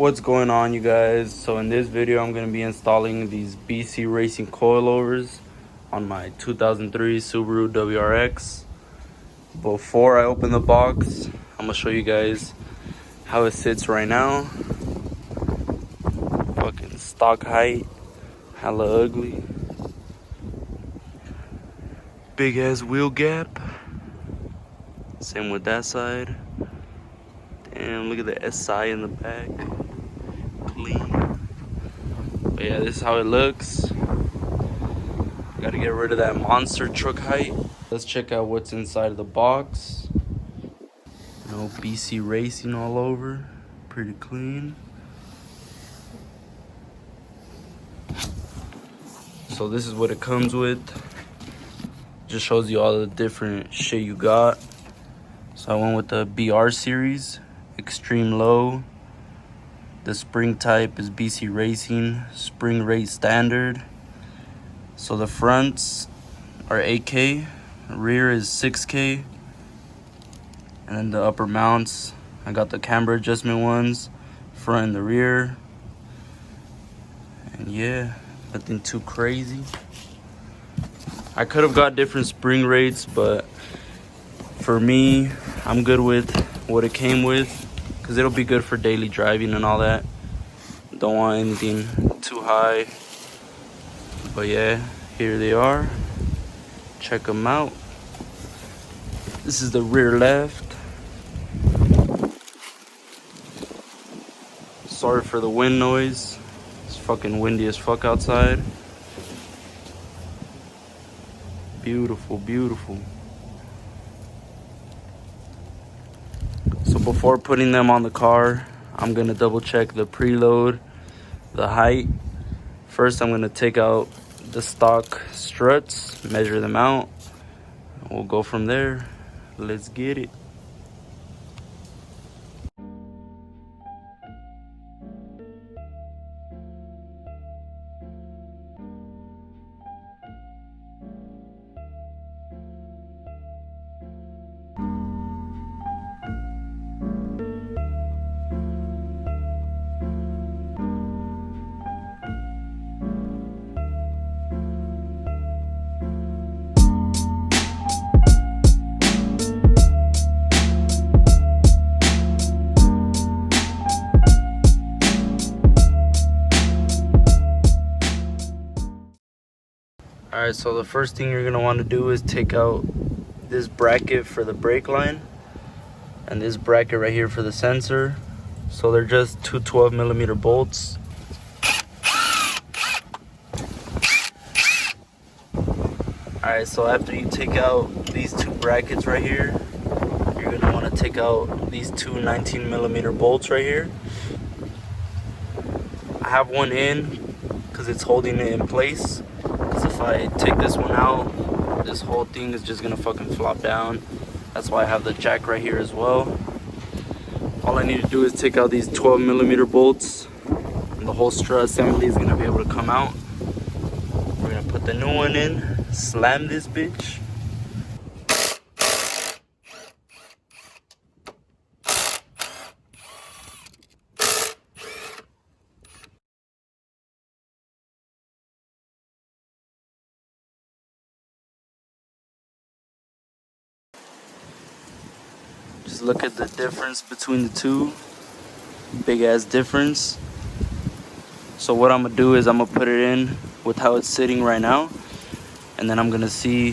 What's going on, you guys? So in this video I'm going to be installing these BC Racing coilovers on my 2003 Subaru WRX. Before I open the box, I'm going to show you guys how it sits right now. Fucking stock height, hella ugly. Big ass wheel gap. Same with that side. Damn, look at the SI in the back. Clean. But yeah, this is how it looks. Gotta get rid of that monster truck height. Let's check out what's inside of the box. BC Racing all over. Pretty clean. So this is what it comes with. Just shows you all the different shit you got. So I went with the BR series, extreme low. The spring type is BC Racing, spring rate standard. So the fronts are 8K, rear is 6K. And then the upper mounts, I got the camber adjustment ones, front and the rear. And yeah, nothing too crazy. I could have got different spring rates, but for me, I'm good with what it came with, because it'll be good for daily driving and all that. Don't want anything too high. But yeah, here they are. Check them out. This is the rear left. Sorry for the wind noise. It's fucking windy as fuck outside. Beautiful, beautiful. So before putting them on the car, I'm gonna double check the preload, the height. First, I'm gonna take out the stock struts, measure them out. We'll go from there. Let's get it. Alright, so the first thing you're going to want to do is take out this bracket for the brake line and this bracket right here for the sensor. So they're just two 12mm bolts. Alright, so after you take out these two brackets right here, you're going to want to take out these two 19mm bolts right here. I have one in because it's holding it in place. If I take this one out, this whole thing is just gonna fucking flop down. That's why I have the jack right here as well. All I need to do is take out these 12mm bolts, and the whole strut assembly is gonna be able to come out. We're gonna put the new one in, slam this bitch. Just look at the difference between the two. Big ass difference. So what I'm gonna do is I'm gonna put it in with how it's sitting right now, and then I'm gonna see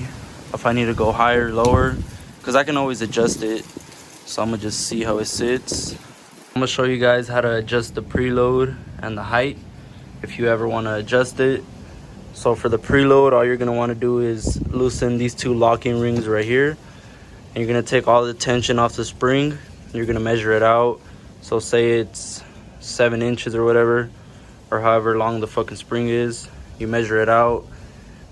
if I need to go higher, lower, because I can always adjust it. So I'm gonna just see how it sits. I'm gonna show you guys how to adjust the preload and the height if you ever want to adjust it. So for the preload, all you're gonna want to do is loosen these two locking rings right here. And you're gonna take all the tension off the spring. You're gonna measure it out. So say it's 7 inches or whatever, or however long the fucking spring is. You measure it out,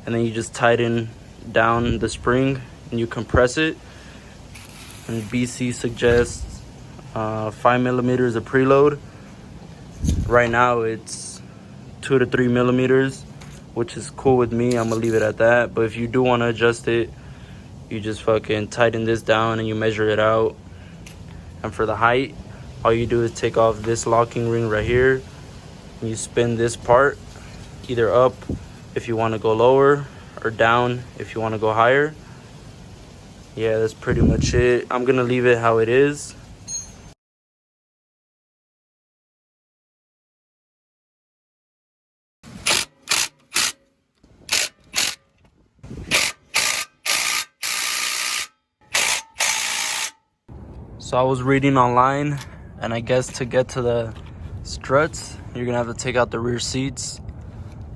and then you just tighten down the spring and you compress it. And BC suggests 5mm of preload. Right now it's 2 to 3mm, which is cool with me. I'm gonna leave it at that. But if you do want to adjust it, you just fucking tighten this down and you measure it out. And for the height, all you do is take off this locking ring right here, and you spin this part either up if you want to go lower or down if you want to go higher. Yeah, that's pretty much it. I'm gonna leave it how it is. So I was reading online, and I guess to get to the struts, you're gonna have to take out the rear seats.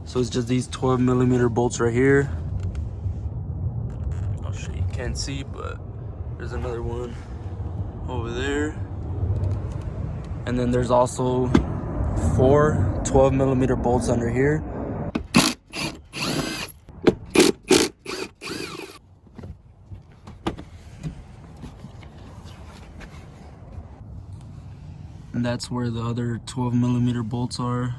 So it's just these 12mm bolts right here. Oh shit, you can't see, but there's another one over there. And then there's also 4 12mm bolts under here. And that's where the other 12mm bolts are.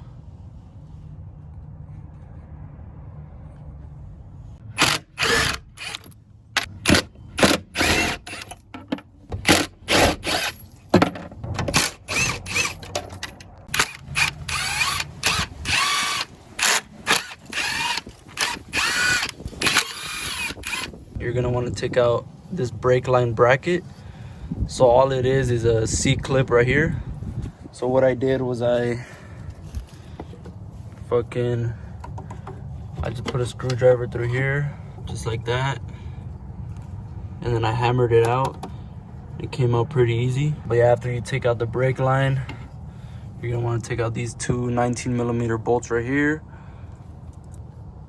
You're gonna want to take out this brake line bracket. So all it is a C-clip right here. So what I did was I just put a screwdriver through here, just like that. And then I hammered it out. It came out pretty easy. But yeah, after you take out the brake line, you're gonna want to take out these 2 19mm bolts right here.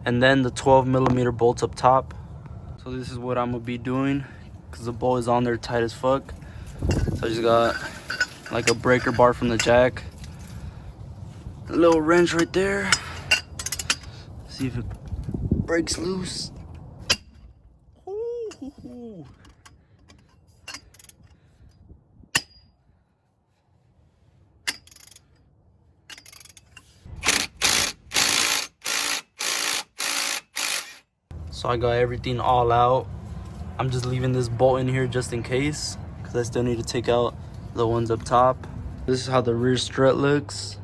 And then the 12mm bolts up top. So this is what I'm gonna be doing, because the bolt is on there tight as fuck. So I just got like a breaker bar from the jack, a little wrench right there, see if it breaks loose. Ooh. So I got everything all out. I'm just leaving this bolt in here just in case, because I still need to take out the ones up top. This is how the rear strut looks.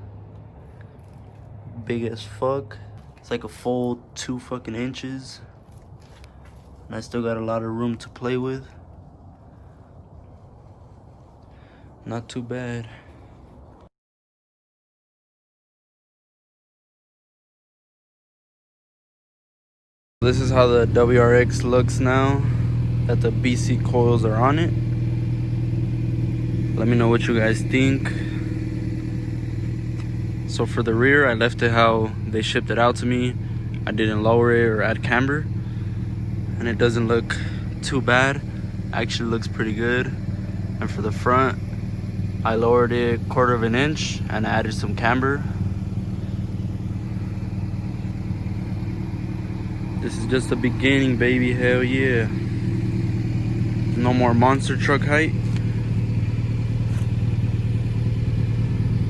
Big as fuck. It's like a full 2 fucking inches. And I still got a lot of room to play with. Not too bad. This is how the WRX looks now that the BC coils are on it. Let me know what you guys think. So for the rear, I left it how they shipped it out to me. I didn't lower it or add camber, and it doesn't look too bad. Actually looks pretty good. And for the front, I lowered it 1/4 of an inch and added some camber. This is just the beginning, baby. Hell yeah. No more monster truck height.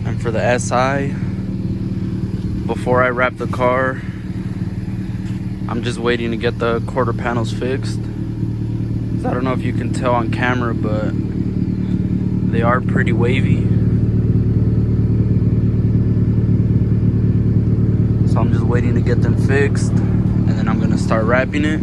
And for the SI, before I wrap the car, I'm just waiting to get the quarter panels fixed. I don't know if you can tell on camera, but they are pretty wavy. So I'm just waiting to get them fixed, and then I'm gonna start wrapping it.